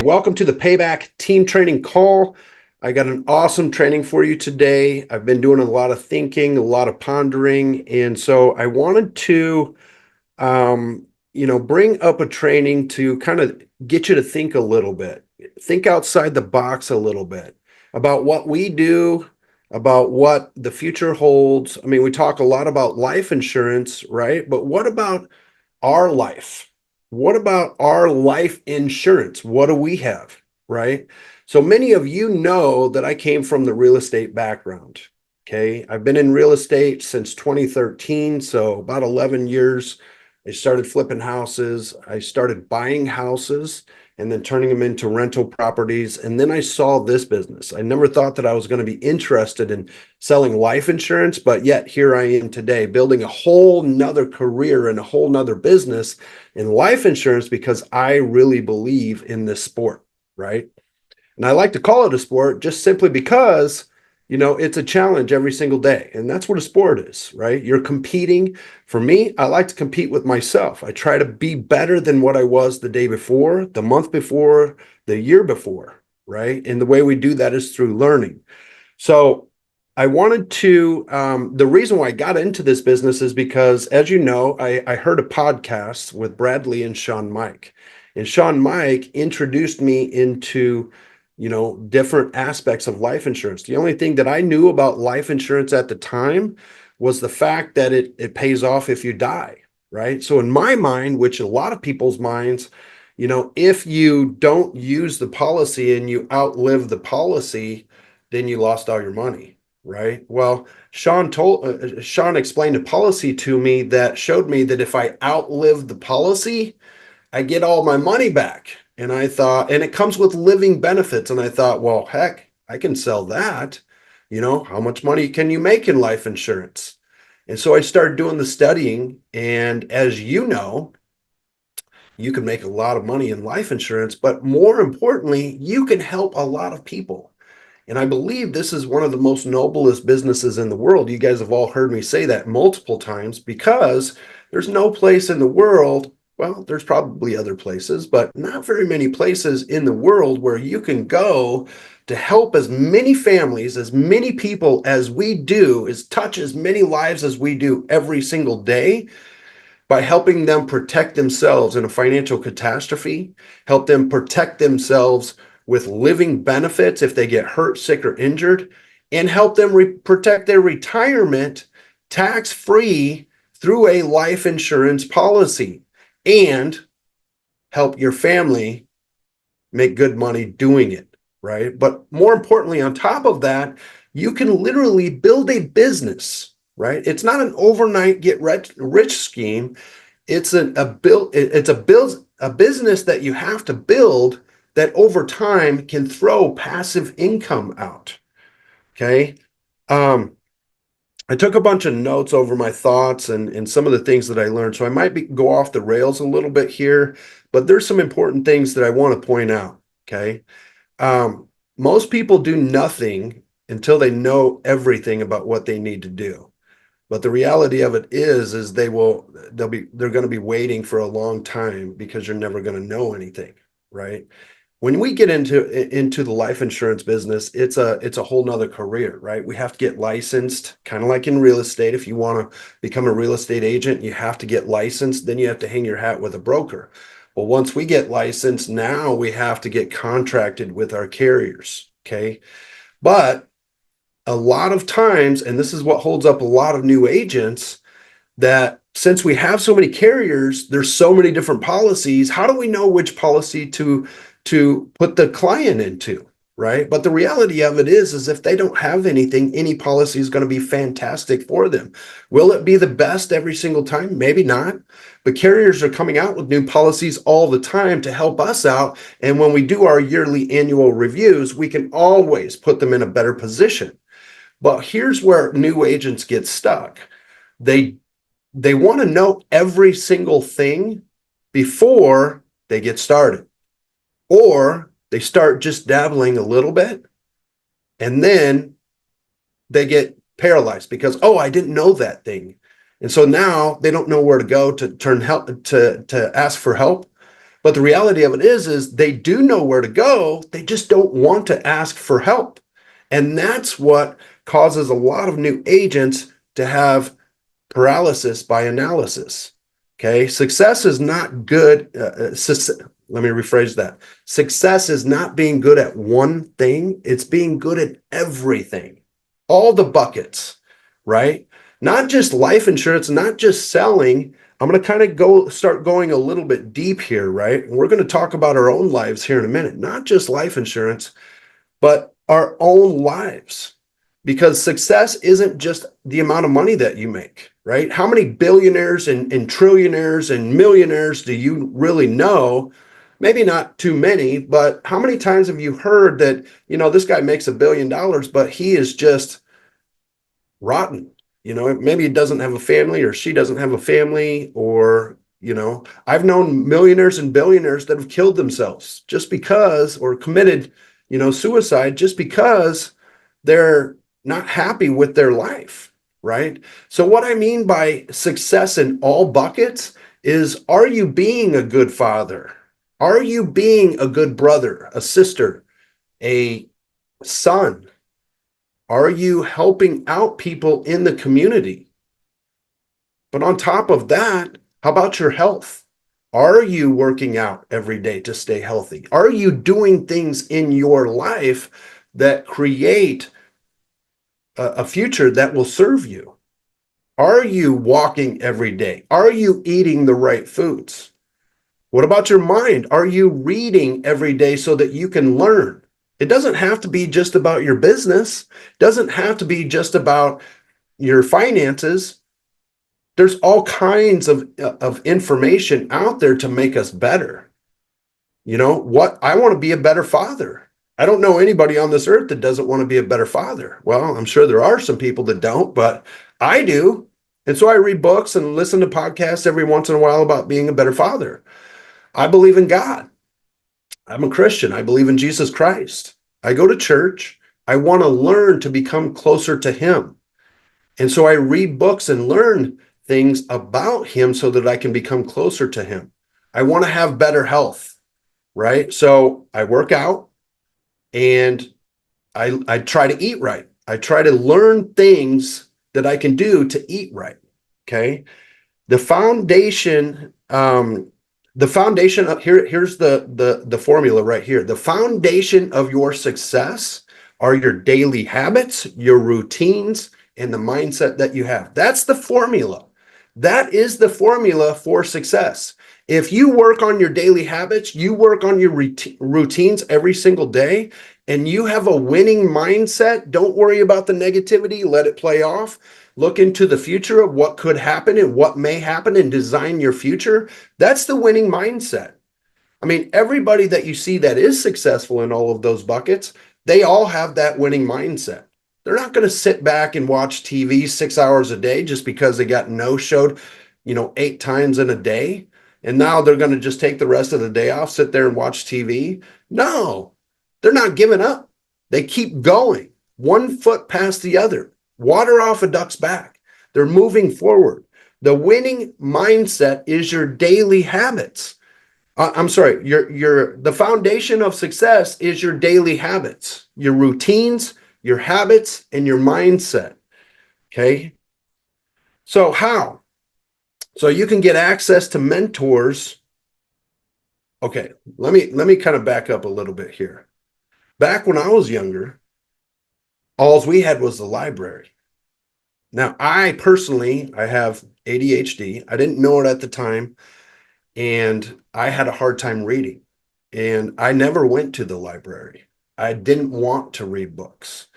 welcome to the Payback Team Training Call. I got an awesome training for you today. I've been doing a lot of thinking, a lot of pondering, and so I wanted to, bring up a training to kind of get you to think a little bit, think outside the box a little bit about what we do, about what the future holds. I mean, we talk a lot about life insurance, right? But what about our life? What about our life insurance? What do we have, right? So many of you know that I came from the real estate background. Okay. I've been in real estate since 2013, so about 11 years. I started flipping houses. I started buying houses and then turning them into rental properties. And then I saw this business. I never thought that I was going to be interested in selling life insurance, but yet here I am today building a whole nother career and a whole nother business in life insurance because I really believe in this sport, right? And I like to call it a sport just simply because, it's a challenge every single day. And that's what a sport is, right? You're competing. For me, I like to compete with myself. I try to be better than what I was the day before, the month before, the year before, right? And the way we do that is through learning. So I wanted to, the reason why I got into this business is because, as you know, I heard a podcast with Bradley and Shawn Mike. And Shawn Mike introduced me into different aspects of life insurance. The only thing that I knew about life insurance at the time was the fact that it pays off if you die, right? So in my mind, which a lot of people's minds, if you don't use the policy and you outlive the policy, then you lost all your money, right? Well, Shawn explained a policy to me that showed me that if I outlive the policy, I get all my money back. And I thought, and it comes with living benefits. And I thought, well, heck, I can sell that. How much money can you make in life insurance? And so I started doing the studying. And as you know, you can make a lot of money in life insurance, but more importantly, you can help a lot of people. And I believe this is one of the most noblest businesses in the world. You guys have all heard me say that multiple times because there's no place in the world. Well, there's probably other places, but not very many places in the world where you can go to help as many families, as many people as we do, is touch as many lives as we do every single day by helping them protect themselves in a financial catastrophe, help them protect themselves with living benefits if they get hurt, sick, or injured, and help them protect their retirement tax-free through a life insurance policy. And help your family make good money doing it, right? But more importantly, on top of that, you can literally build a business, right? It's not an overnight get rich scheme. It's a business that you have to build that over time can throw passive income out. Okay. I took a bunch of notes over my thoughts and some of the things that I learned. So I might go off the rails a little bit here, but there's some important things that I want to point out. Okay. Most people do nothing until they know everything about what they need to do. But the reality of it is they're going to be waiting for a long time because you're never going to know anything, right? When we get into the life insurance business, it's a whole nother career, right? We have to get licensed, kind of like in real estate. If you want to become a real estate agent, you have to get licensed. Then you have to hang your hat with a broker. Well, once we get licensed, now we have to get contracted with our carriers, okay? But a lot of times, and this is what holds up a lot of new agents, that since we have so many carriers, there's so many different policies. How do we know which policy to put the client into, right? But the reality of it is if they don't have anything, any policy is going to be fantastic for them. Will it be the best every single time? Maybe not. But carriers are coming out with new policies all the time to help us out. And when we do our yearly annual reviews, we can always put them in a better position. But here's where new agents get stuck. They want to know every single thing before they get started. Or they start just dabbling a little bit and then they get paralyzed because, oh, I didn't know that thing. And so now they don't know where to go to ask for help. But the reality of it is they do know where to go. They just don't want to ask for help. And that's what causes a lot of new agents to have paralysis by analysis. Okay. Success is not good. Let me rephrase that. Success is not being good at one thing. It's being good at everything, all the buckets, right? Not just life insurance, not just selling. I'm going to kind of start going a little bit deep here, right? And we're going to talk about our own lives here in a minute, not just life insurance, but our own lives. Because success isn't just the amount of money that you make, right? How many billionaires and trillionaires and millionaires do you really know? Maybe not too many, but how many times have you heard that, this guy makes $1 billion, but he is just rotten? Maybe he doesn't have a family, or she doesn't have a family, or, I've known millionaires and billionaires that have killed themselves just because, or committed, suicide just because they're not happy with their life, right? So what I mean by success in all buckets is, are you being a good father? Are you being a good brother, a sister, a son? Are you helping out people in the community? But on top of that, how about your health? Are you working out every day to stay healthy? Are you doing things in your life that create a future that will serve you? Are you walking every day? Are you eating the right foods? What about your mind? Are you reading every day so that you can learn? It doesn't have to be just about your business. It doesn't have to be just about your finances. There's all kinds of information out there to make us better. I want to be a better father. I don't know anybody on this earth that doesn't want to be a better father. Well, I'm sure there are some people that don't, but I do. And so I read books and listen to podcasts every once in a while about being a better father. I believe in God. I'm a Christian. I believe in Jesus Christ. I go to church. I want to learn to become closer to him. And so I read books and learn things about him so that I can become closer to him. I want to have better health, right? So I work out and I try to eat right. I try to learn things that I can do to eat right. Okay. The foundation of here's the formula right here. The foundation of your success are your daily habits, your routines, and the mindset that you have. That's the formula. That is the formula for success. If you work on your daily habits, you work on your routines every single day, and you have a winning mindset, don't worry about the negativity, let it play off. Look into the future of what could happen and what may happen and design your future. That's the winning mindset. I mean, everybody that you see that is successful in all of those buckets, they all have that winning mindset. They're not going to sit back and watch TV 6 hours a day just because they got no-showed, 8 times in a day. And now they're going to just take the rest of the day off, sit there and watch TV. No, they're not giving up. They keep going, one foot past the other, water off a duck's back. They're moving forward. The winning mindset is your daily habits. I'm sorry, the foundation of success is your daily habits, your routines, your habits, and your mindset. Okay. So how? So you can get access to mentors. Okay, let me kind of back up a little bit here. Back when I was younger, all we had was the library. Now, I have ADHD. I didn't know it at the time, and I had a hard time reading. And I never went to the library. I didn't want to read books.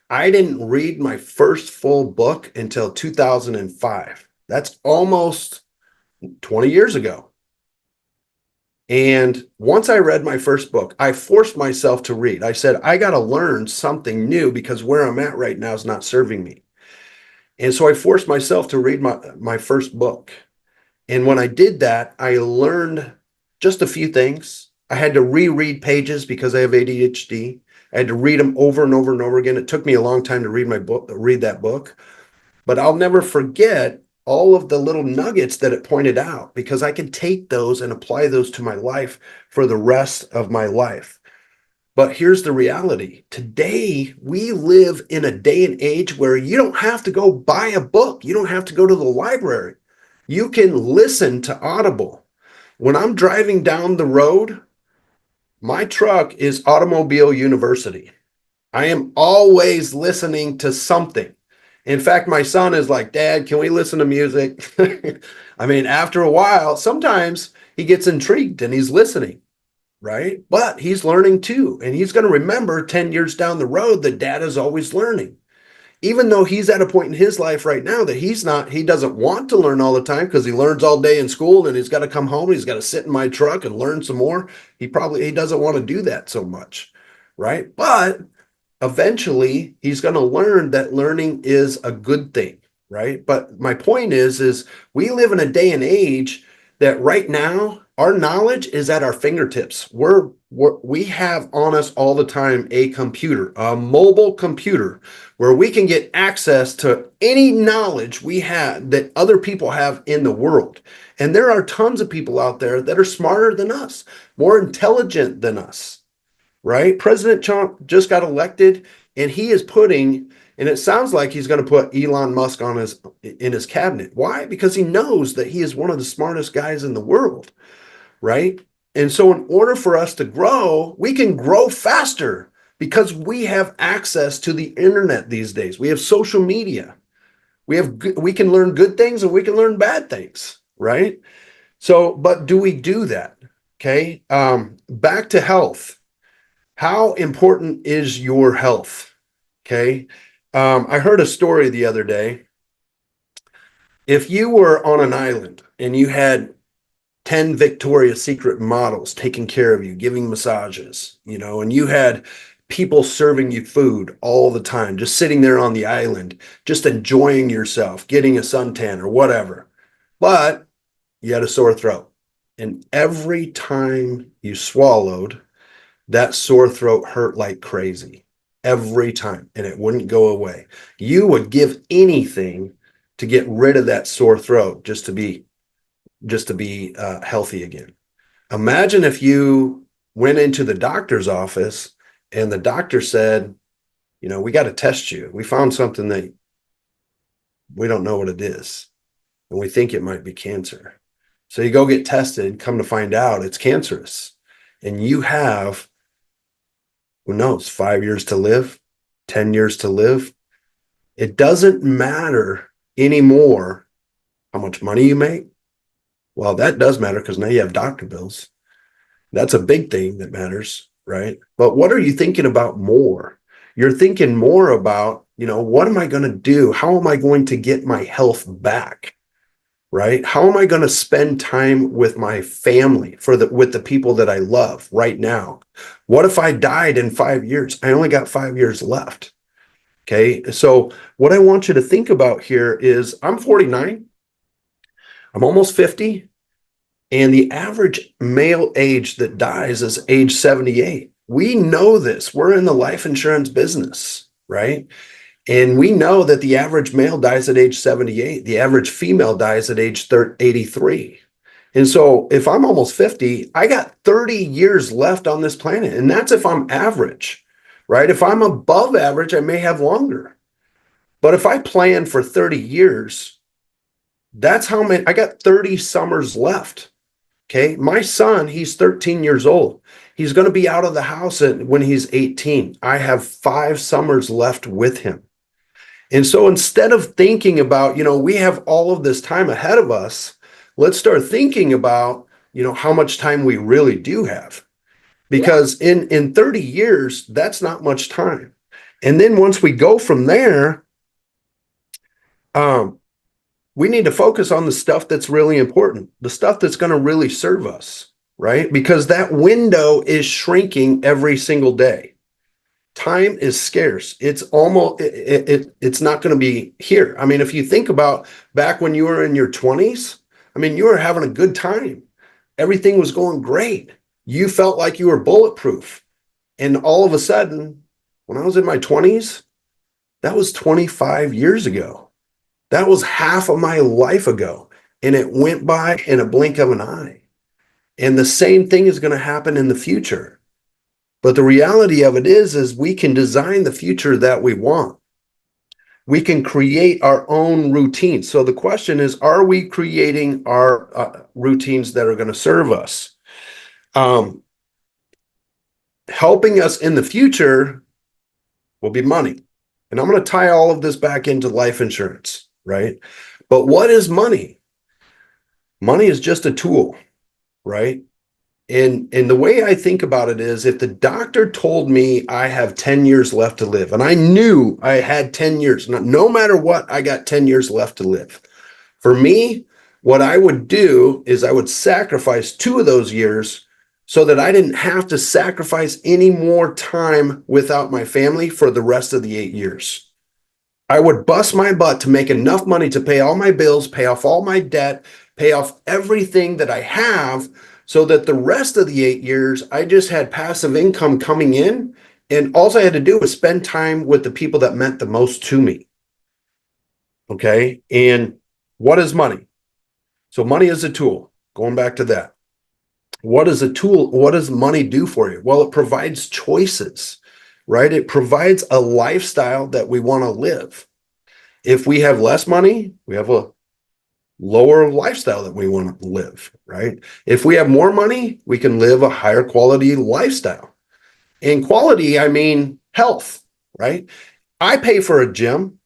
I didn't read my first full book until 2005. That's almost 20 years ago. And once I read my first book, I forced myself to read. I said, I got to learn something new because where I'm at right now is not serving me. And so I forced myself to read my first book. And when I did that, I learned just a few things. I had to reread pages because I have ADHD. I had to read them over and over and over again. It took me a long time to read that book, but I'll never forget all of the little nuggets that it pointed out, because I can take those and apply those to my life for the rest of my life. But here's the reality. Today, we live in a day and age where you don't have to go buy a book. You don't have to go to the library. You can listen to Audible. When I'm driving down the road, my truck is Automobile University. I am always listening to something. In fact, my son is like, Dad, can we listen to music? I mean, after a while, sometimes he gets intrigued and he's listening, right? But he's learning too. And he's going to remember 10 years down the road that Dad is always learning. Even though he's at a point in his life right now that he doesn't want to learn all the time because he learns all day in school and he's got to come home. He's got to sit in my truck and learn some more. He doesn't want to do that so much, right? But eventually he's going to learn that learning is a good thing, right? But my point is we live in a day and age that right now our knowledge is at our fingertips. We have on us all the time a computer, a mobile computer, where we can get access to any knowledge we have that other people have in the world. And there are tons of people out there that are smarter than us, more intelligent than us, right? President Trump just got elected, and he is putting, and it sounds like he's going to put Elon Musk in his cabinet. Why? Because he knows that he is one of the smartest guys in the world, right? And so in order for us to grow, we can grow faster because we have access to the internet these days. We have social media. We can learn good things and we can learn bad things, right? So, but do we do that? Okay. Back to health. How important is your health? Okay. I heard a story the other day. If you were on an island and you had 10 Victoria's Secret models taking care of you, giving massages, and you had people serving you food all the time, just sitting there on the island, just enjoying yourself, getting a suntan or whatever. But you had a sore throat. And every time you swallowed, that sore throat hurt like crazy. Every time. And it wouldn't go away. You would give anything to get rid of that sore throat just to be healthy again. Imagine if you went into the doctor's office and the doctor said, we got to test you. We found something that we don't know what it is, and we think it might be cancer. So you go get tested, come to find out it's cancerous. And you have, who knows, 5 years to live, 10 years to live. It doesn't matter anymore how much money you make. Well, that does matter because now you have doctor bills. That's a big thing that matters, right? But what are you thinking about more? You're thinking more about, what am I going to do? How am I going to get my health back, right? How am I going to spend time with my family with the people that I love right now? What if I died in 5 years? I only got 5 years left. Okay. So what I want you to think about here is I'm 49. I'm almost 50, and the average male age that dies is age 78. We know this. We're in the life insurance business, right? And we know that the average male dies at age 78. The average female dies at age 83. And so if I'm almost 50, I got 30 years left on this planet. And that's if I'm average, right? If I'm above average, I may have longer. But if I plan for 30 years, that's how many, I got 30 summers left. Okay. My son, he's 13 years old. He's going to be out of the house when he's 18. I have 5 summers left with him. And so instead of thinking about, we have all of this time ahead of us, let's start thinking about, how much time we really do have. Because in 30 years, that's not much time. And then once we go from there, we need to focus on the stuff that's really important, the stuff that's going to really serve us, right? Because that window is shrinking every single day. Time is scarce. It's it's not going to be here. I mean, if you think about back when you were in your 20s, I mean, you were having a good time. Everything was going great. You felt like you were bulletproof. And all of a sudden, when I was in my 20s, that was 25 years ago. That was half of my life ago, and it went by in a blink of an eye. And the same thing is going to happen in the future. But the reality of it is we can design the future that we want. We can create our own routines. So the question is, are we creating our routines that are going to serve us? Helping us in the future will be money. And I'm going to tie all of this back into life insurance, right? But what is money? Money is just a tool, right? And the way I think about it is, if the doctor told me I have 10 years left to live, and I knew I had 10 years, no matter what, I got 10 years left to live. For me, what I would do is I would sacrifice 2 of those years so that I didn't have to sacrifice any more time without my family for the rest of the 8 years. I would bust my butt to make enough money to pay all my bills, pay off all my debt, pay off everything that I have, so that the rest of the 8 years, I just had passive income coming in. And all I had to do was spend time with the people that meant the most to me. Okay. And what is money? So money is a tool. Going back to that. What is a tool? What does money do for you? Well, it provides choices, right? It provides a lifestyle that we want to live. If we have less money, we have a lower lifestyle that we want to live, right? If we have more money, we can live a higher quality lifestyle. In quality, I mean health, right? I pay for a gym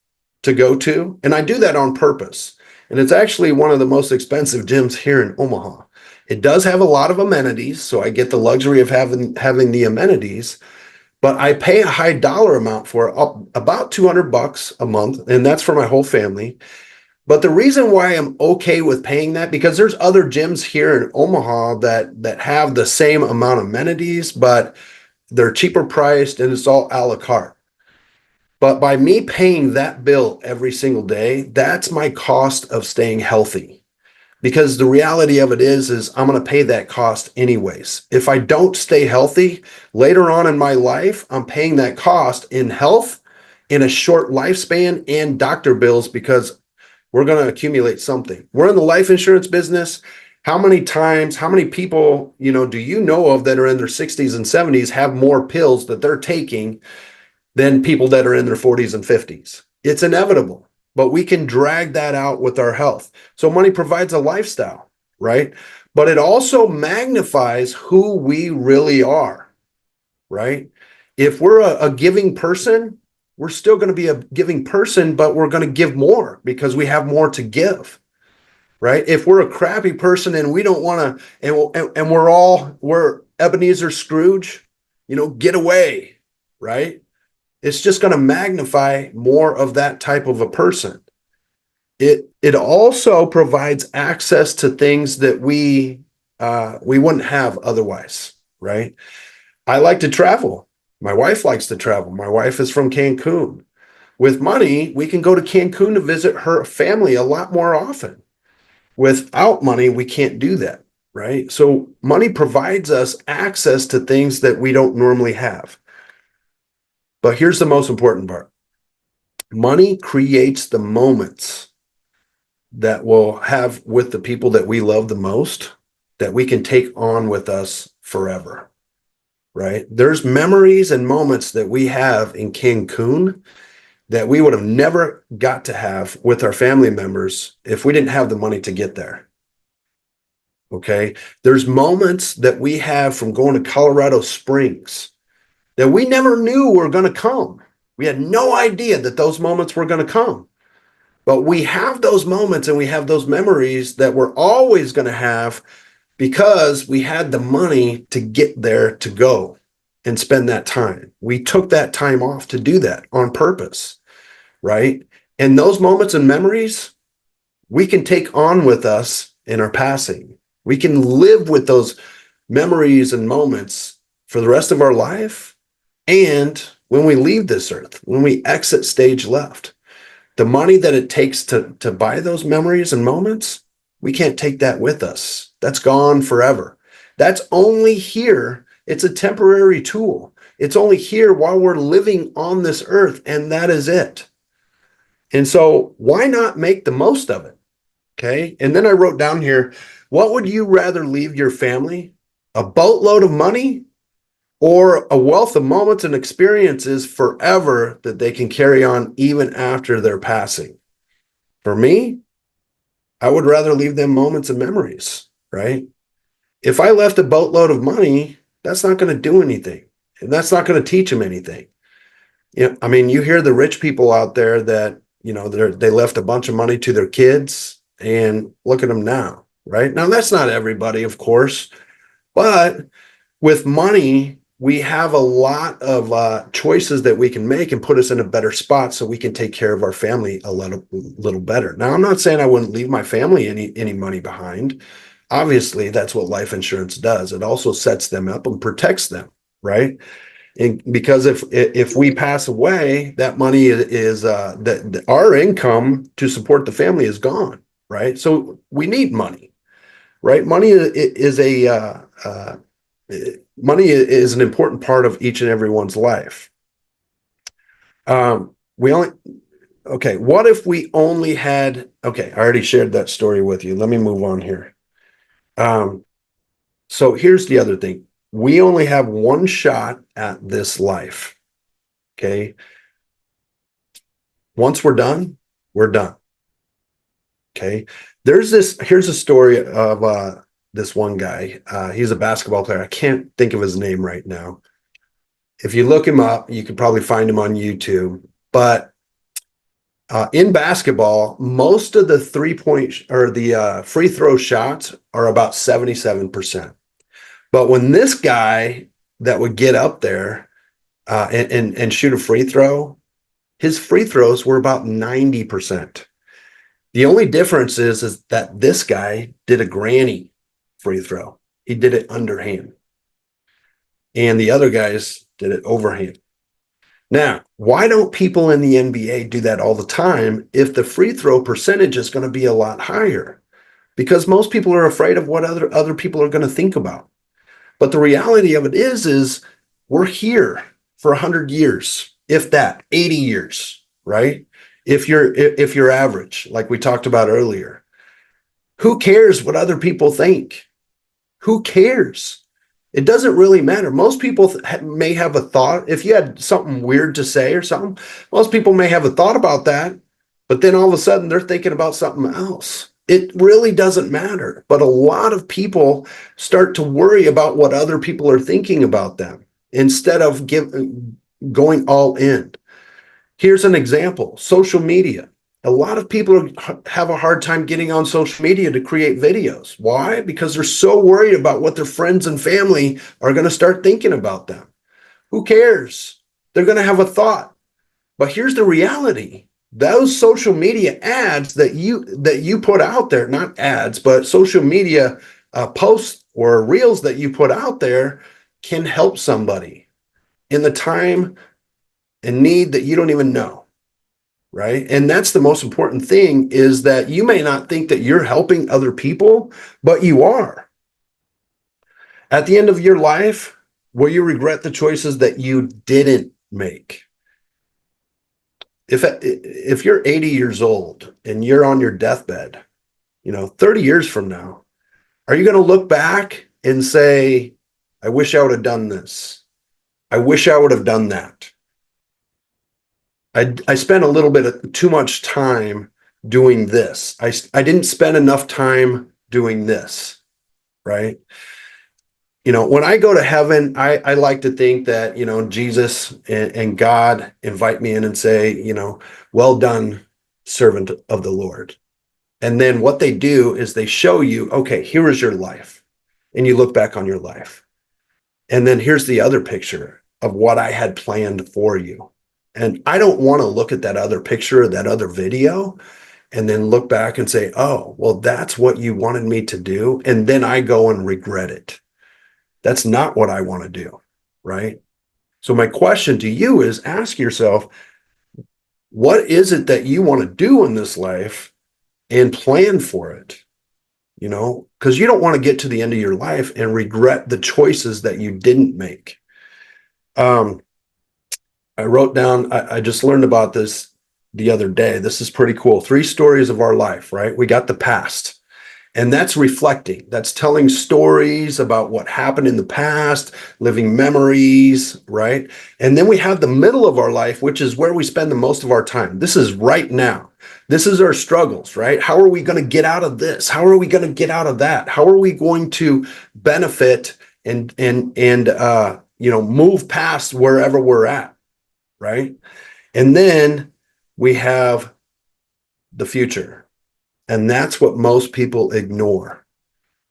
to go to, and I do that on purpose. And it's actually one of the most expensive gyms here in Omaha. It does have a lot of amenities, so I get the luxury of having the amenities, but I pay a high dollar amount for it, up about $200 a month, and that's for my whole family. But the reason why I'm okay with paying that, because there's other gyms here in Omaha that have the same amount of amenities, but they're cheaper priced and it's all a la carte. But by me paying that bill every single day, that's my cost of staying healthy. Because the reality of it is I'm going to pay that cost anyways. If I don't stay healthy later on in my life, I'm paying that cost in health, in a short lifespan, and doctor bills, because we're going to accumulate something. We're in the life insurance business. How many times, how many people, do you know of that are in their 60s and 70s have more pills that they're taking than people that are in their 40s and 50s? It's inevitable, but we can drag that out with our health. So money provides a lifestyle, right? But it also magnifies who we really are, right? If we're a giving person, we're still going to be a giving person, but we're going to give more because we have more to give, right? If we're a crappy person and we don't want to, and we're Ebenezer Scrooge, get away, right? It's just going to magnify more of that type of a person. It also provides access to things that we wouldn't have otherwise, right? I like to travel. My wife likes to travel. My wife is from Cancun. With money, we can go to Cancun to visit her family a lot more often. Without money, we can't do that, right? So money provides us access to things that we don't normally have. But here's the most important part. Money creates the moments that we'll have with the people that we love the most, that we can take on with us forever. Right? There's memories and moments that we have in Cancun that we would have never got to have with our family members if we didn't have the money to get there. Okay. There's moments that we have from going to Colorado Springs that we never knew were going to come. We had no idea that those moments were going to come. But we have those moments and we have those memories that we're always going to have because we had the money to get there to go and spend that time. We took that time off to do that on purpose, right? And those moments and memories, we can take on with us in our passing. We can live with those memories and moments for the rest of our life. And when we leave this earth, when we exit stage left, the money that it takes to buy those memories and moments, we can't take that with us. That's gone forever. That's only here. It's a temporary tool. It's only here while we're living on this earth, and that is it. And so why not make the most of it? Okay. And then I wrote down here, what would you rather leave your family? A boatload of money or a wealth of moments and experiences forever that they can carry on even after their passing? For me, I would rather leave them moments and memories, right? If I left a boatload of money, that's not going to do anything. And that's not going to teach them anything. I mean, you hear the rich people out there that, they left a bunch of money to their kids and look at them now, right? Now, that's not everybody, of course, but with money, we have a lot of choices that we can make and put us in a better spot so we can take care of our family a little better. Now, I'm not saying I wouldn't leave my family any money behind. Obviously, that's what life insurance does. It also sets them up and protects them, right? And because if we pass away, that money is that our income to support the family is gone, right? So we need money, right? Money is an important part of each and everyone's life. We only Okay. What if we only had? Okay, I already shared that story with you. Let me move on here. Um, so here's the other thing. We only have one shot at this life. Okay. Once we're done, we're done. Okay. Here's a story of this one guy. He's a basketball player. I can't think of his name right now. If you look him up, you could probably find him on YouTube. But in basketball, most of the 3-point or the free throw shots are about 77%. But when this guy that would get up there and shoot a free throw, his free throws were about 90%. The only difference is that this guy did a granny free throw. He did it underhand. And the other guys did it overhand. Now, why don't people in the NBA do that all the time if the free throw percentage is going to be a lot higher? Because most people are afraid of what other people are going to think about. But the reality of it is we're here for 100 years, if that, 80 years, right? If you're average, like we talked about earlier. Who cares what other people think? Who cares? It doesn't really matter. Most people may have a thought. If you had something weird to say or something, most people may have a thought about that, but then all of a sudden they're thinking about something else. It really doesn't matter. But a lot of people start to worry about what other people are thinking about them instead of going all in. Here's an example: social media. A lot of people have a hard time getting on social media to create videos. Why? Because they're so worried about what their friends and family are going to start thinking about them. Who cares? They're going to have a thought. But here's the reality. Those social media ads that you put out there, not ads, but social media posts or reels that you put out there can help somebody in the time and need that you don't even know. Right. And that's the most important thing, is that you may not think that you're helping other people, but you are. At the end of your life, will you regret the choices that you didn't make? If you're 80 years old and you're on your deathbed, 30 years from now, are you going to look back and say, I wish I would have done this. I wish I would have done that. I spent a little bit of too much time doing this. I didn't spend enough time doing this, right? When I go to heaven, I like to think that, Jesus and God invite me in and say, well done, servant of the Lord. And then what they do is they show you, okay, here is your life. And you look back on your life. And then here's the other picture of what I had planned for you. And I don't want to look at that other picture or that other video and then look back and say, oh, well, that's what you wanted me to do. And then I go and regret it. That's not what I want to do, right? So my question to you is, ask yourself, what is it that you want to do in this life, and plan for it? Because you don't want to get to the end of your life and regret the choices that you didn't make. I wrote down, I just learned about this. the other day. This is pretty cool. 3 stories of our life, right? We got the past. And that's reflecting. That's telling stories about what happened in the past, living memories, right? And then we have the middle of our life, which is where we spend the most of our time. This is right now. This is our struggles, right? How are we going to get out of this? How are we going to get out of that? How are we going to benefit and move past wherever we're at, right? And then we have the future. And that's what most people ignore,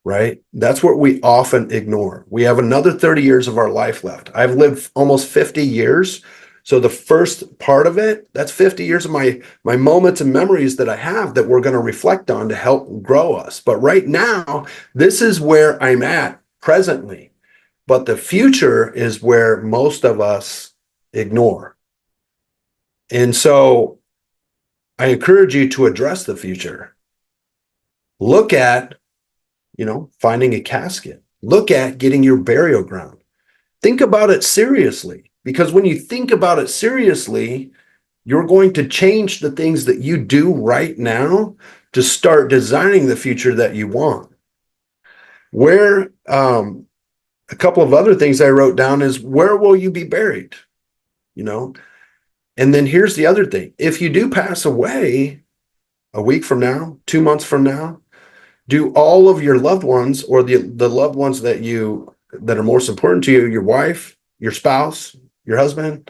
right? That's what we often ignore. We have another 30 years of our life left. I've lived almost 50 years. So the first part of it, that's 50 years of my moments and memories that I have that we're going to reflect on to help grow us. But right now, this is where I'm at presently. But the future is where most of us ignore. And so I encourage you to address the future. Look at, finding a casket. Look at getting your burial ground. Think about it seriously, because when you think about it seriously, you're going to change the things that you do right now to start designing the future that you want. Where, a couple of other things I wrote down is, where will you be buried? And then here's the other thing. If you do pass away a week from now, 2 months from now, do all of your loved ones, or the loved ones that are most important to you, your wife, your spouse, your husband,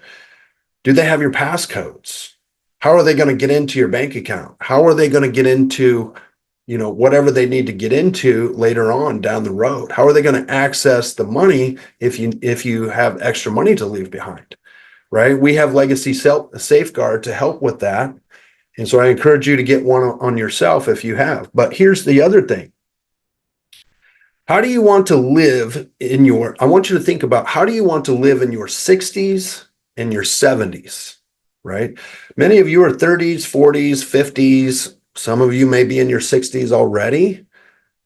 do they have your passcodes? How are they going to get into your bank account? How are they going to get into, whatever they need to get into later on down the road? How are they going to access the money if you have extra money to leave behind, right? We have Legacy Safeguard to help with that. And so I encourage you to get one on yourself if you have. But here's the other thing. How do you want to live I want you to think about, how do you want to live in your 60s and your 70s, right? Many of you are 30s, 40s, 50s. Some of you may be in your 60s already.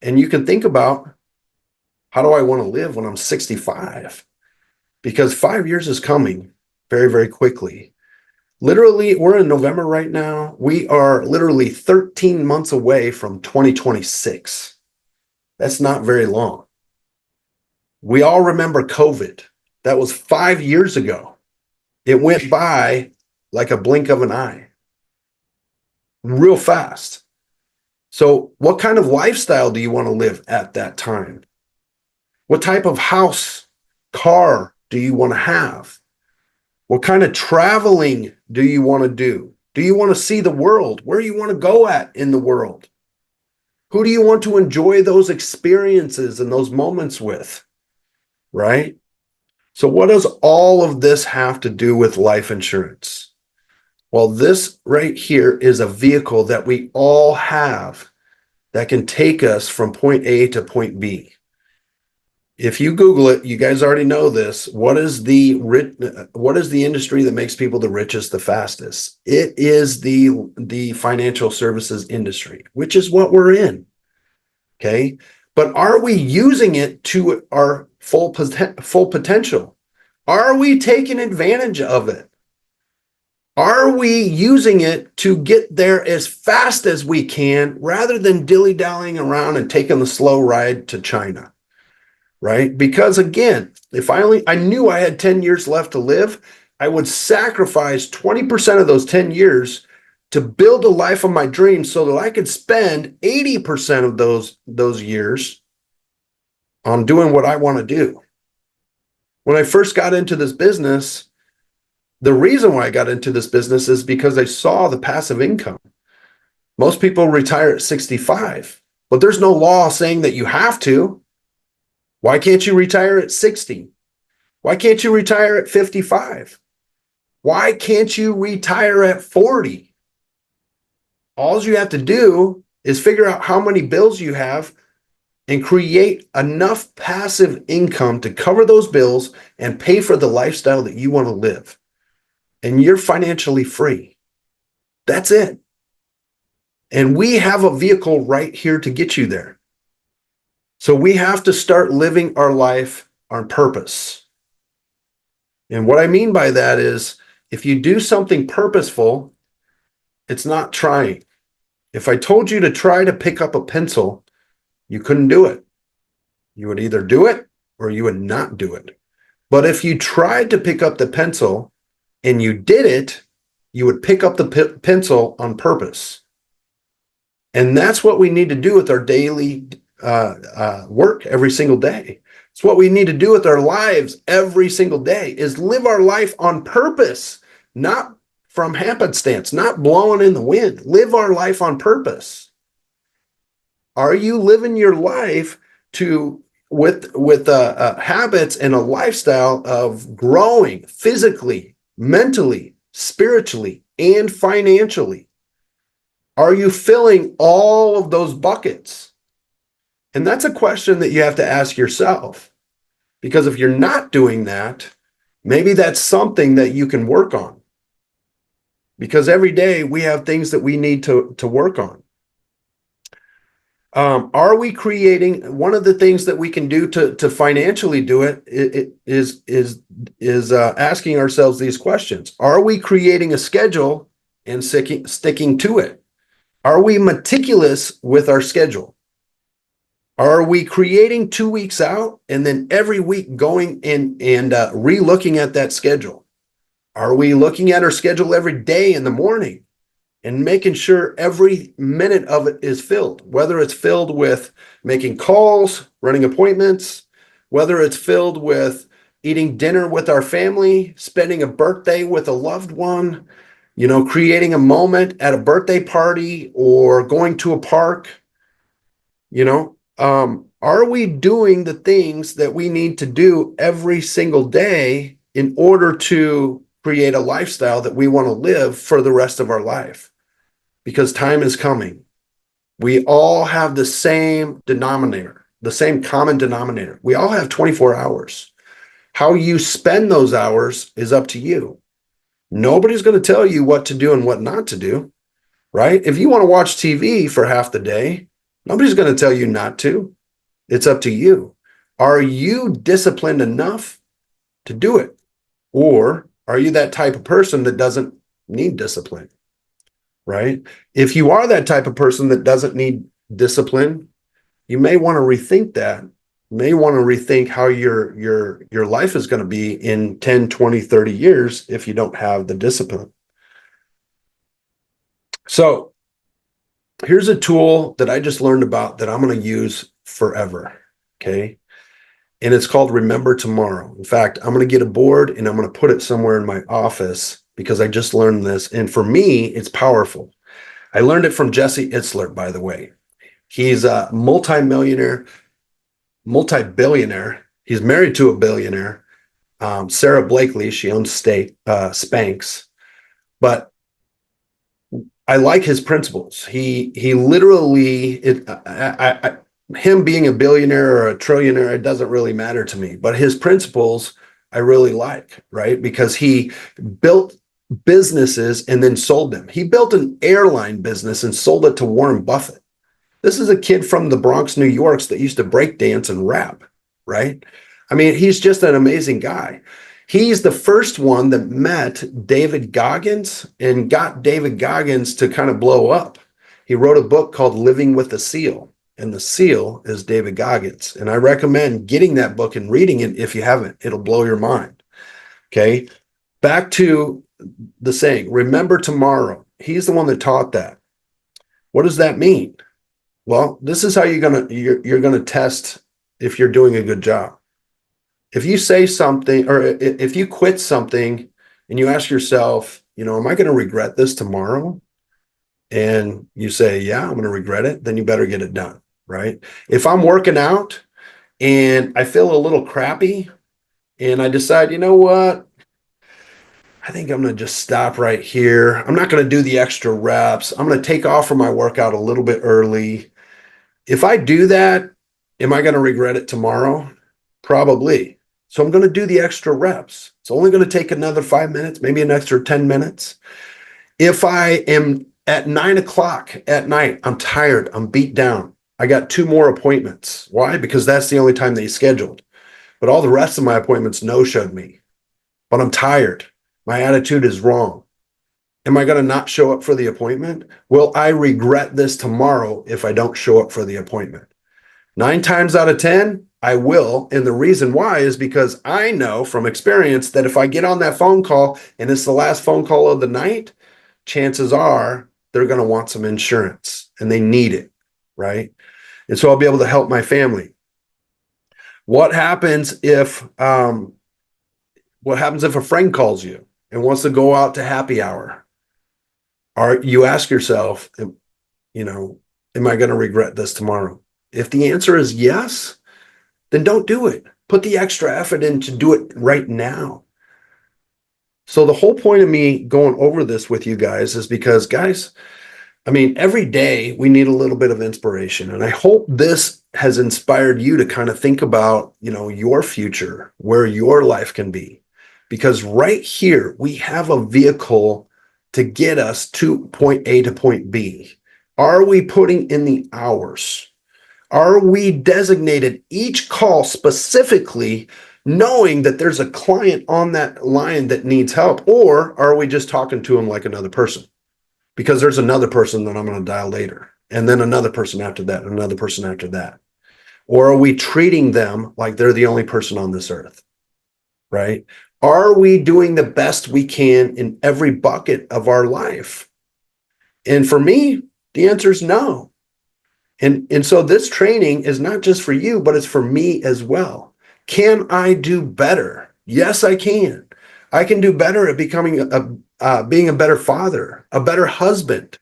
And you can think about, how do I want to live when I'm 65? Because 5 years is coming very, very quickly. Literally, we're in November right now. We are literally 13 months away from 2026. That's not very long. We all remember COVID. That was 5 years ago. It went by like a blink of an eye, real fast. So what kind of lifestyle do you want to live at that time? What type of house, car do you want to have? What kind of traveling do you want to do? Do you want to see the world? Where do you want to go at in the world? Who do you want to enjoy those experiences and those moments with, right? So what does all of this have to do with life insurance? Well, this right here is a vehicle that we all have that can take us from point A to point B. If you Google it, you guys already know this. What is the industry that makes people the richest the fastest? It is the financial services industry, which is what we're in. Okay. But are we using it to our full potential? Are we taking advantage of it? Are we using it to get there as fast as we can, rather than dilly-dallying around and taking the slow ride to China? Right? Because again, if I knew I had 10 years left to live, I would sacrifice 20% of those 10 years to build a life of my dreams, so that I could spend 80% of those years on doing what I want to do. When I first got into this business, the reason why I got into this business is because I saw the passive income. Most people retire at 65, but there's no law saying that you have to. Why can't you retire at 60? Why can't you retire at 55? Why can't you retire at 40? All you have to do is figure out how many bills you have and create enough passive income to cover those bills and pay for the lifestyle that you want to live. And you're financially free. That's it. And we have a vehicle right here to get you there. So we have to start living our life on purpose. And what I mean by that is, if you do something purposeful, It's not trying. If I told you to try to pick up a pencil, you couldn't do it. You would either do it or you would not do it. But if you tried to pick up the pencil and you did it, you would pick up the pencil on purpose. And that's what we need to do with our daily work every single day. It's what we need to do with our lives every single day, is live our life on purpose, not from happenstance, not blowing in the wind. Live our life on purpose. Are you living your life with habits and a lifestyle of growing physically, mentally, spiritually, and financially? Are you filling all of those buckets? And that's a question that you have to ask yourself. Because if you're not doing that, maybe that's something that you can work on. Because every day we have things that we need to work on. Are we creating, one of the things that we can do to financially do it is asking ourselves these questions. Are we creating a schedule and sticking to it? Are we meticulous with our schedule? Are we creating 2 weeks out and then every week going and re-looking at that schedule? Are we looking at our schedule every day in the morning and making sure every minute of it is filled, whether it's filled with making calls, running appointments, whether it's filled with eating dinner with our family, spending a birthday with a loved one, creating a moment at a birthday party or going to a park, are we doing the things that we need to do every single day in order to create a lifestyle that we want to live for the rest of our life? Because time is coming. We all have the same denominator, the same common denominator. We all have 24 hours. How you spend those hours is up to you. Nobody's going to tell you what to do and what not to do, right? If you want to watch TV for half the day, nobody's going to tell you not to. It's up to you. Are you disciplined enough to do it? Or are you that type of person that doesn't need discipline, right? If you are that type of person that doesn't need discipline, you may want to rethink that. You may want to rethink how your life is going to be in 10, 20, 30 years if you don't have the discipline. So here's a tool that I just learned about that I'm going to use forever, okay? And it's called Remember Tomorrow. In fact, I'm going to get a board and I'm going to put it somewhere in my office because I just learned this. And for me, it's powerful. I learned it from Jesse Itzler, by the way. He's a multi-billionaire. He's married to a billionaire, Sarah Blakely. She owns Spanx. But I like his principles. He literally, him being a billionaire or a trillionaire, it doesn't really matter to me. But his principles I really like, right? Because he built businesses and then sold them. He built an airline business and sold it to Warren Buffett. This is a kid from the Bronx, New York, that used to break dance and rap, right? I mean, he's just an amazing guy. He's the first one that met David Goggins and got David Goggins to kind of blow up. He wrote a book called Living with a Seal, and the seal is David Goggins. And I recommend getting that book and reading it if you haven't. It'll blow your mind. Okay. Back to the saying, remember tomorrow. He's the one that taught that. What does that mean? Well, this is how you're gonna test if you're doing a good job. If you say something, or if you quit something and you ask yourself, am I going to regret this tomorrow? And you say, yeah, I'm going to regret it, then you better get it done, right? If I'm working out and I feel a little crappy and I decide, you know what? I think I'm going to just stop right here. I'm not going to do the extra reps. I'm going to take off from my workout a little bit early. If I do that, am I going to regret it tomorrow? Probably. So I'm going to do the extra reps. It's only going to take another 5 minutes, maybe an extra 10 minutes. If I am at 9 o'clock at night, I'm tired, I'm beat down. I got 2 more appointments. Why? Because that's the only time they scheduled. But all the rest of my appointments no-showed me. But I'm tired. My attitude is wrong. Am I going to not show up for the appointment? Will I regret this tomorrow if I don't show up for the appointment? 9 times out of 10, I will. And the reason why is because I know from experience that if I get on that phone call and it's the last phone call of the night, chances are they're going to want some insurance and they need it, right? And so I'll be able to help my family. What happens if a friend calls you and wants to go out to happy hour? You ask yourself, am I going to regret this tomorrow? If the answer is yes, then don't do it. Put the extra effort in to do it right now. So the whole point of me going over this with you guys is because, guys, I mean, every day we need a little bit of inspiration. And I hope this has inspired you to kind of think about, your future, where your life can be. Because right here, we have a vehicle to get us to point A to point B. Are we putting in the hours? Are we designated each call specifically knowing that there's a client on that line that needs help? Or are we just talking to them like another person? Because there's another person that I'm going to dial later, and then another person after that, and another person after that. Or are we treating them like they're the only person on this earth, right? Are we doing the best we can in every bucket of our life? And for me, the answer is no. And so this training is not just for you, but it's for me as well. Can I do better? Yes, I can. I can do better at being a better father, a better husband,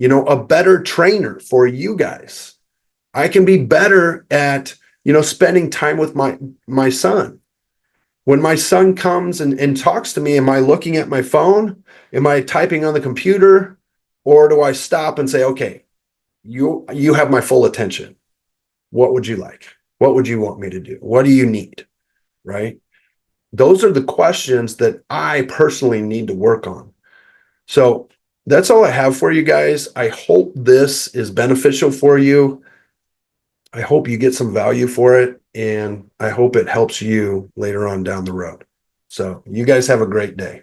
a better trainer for you guys. I can be better at, spending time with my son. When my son comes and talks to me, am I looking at my phone? Am I typing on the computer? Or do I stop and say, okay, you have my full attention. What would you like? What would you want me to do? What do you need? Right? Those are the questions that I personally need to work on. So that's all I have for you guys. I hope this is beneficial for you. I hope you get some value for it, and I hope it helps you later on down the road. So you guys have a great day.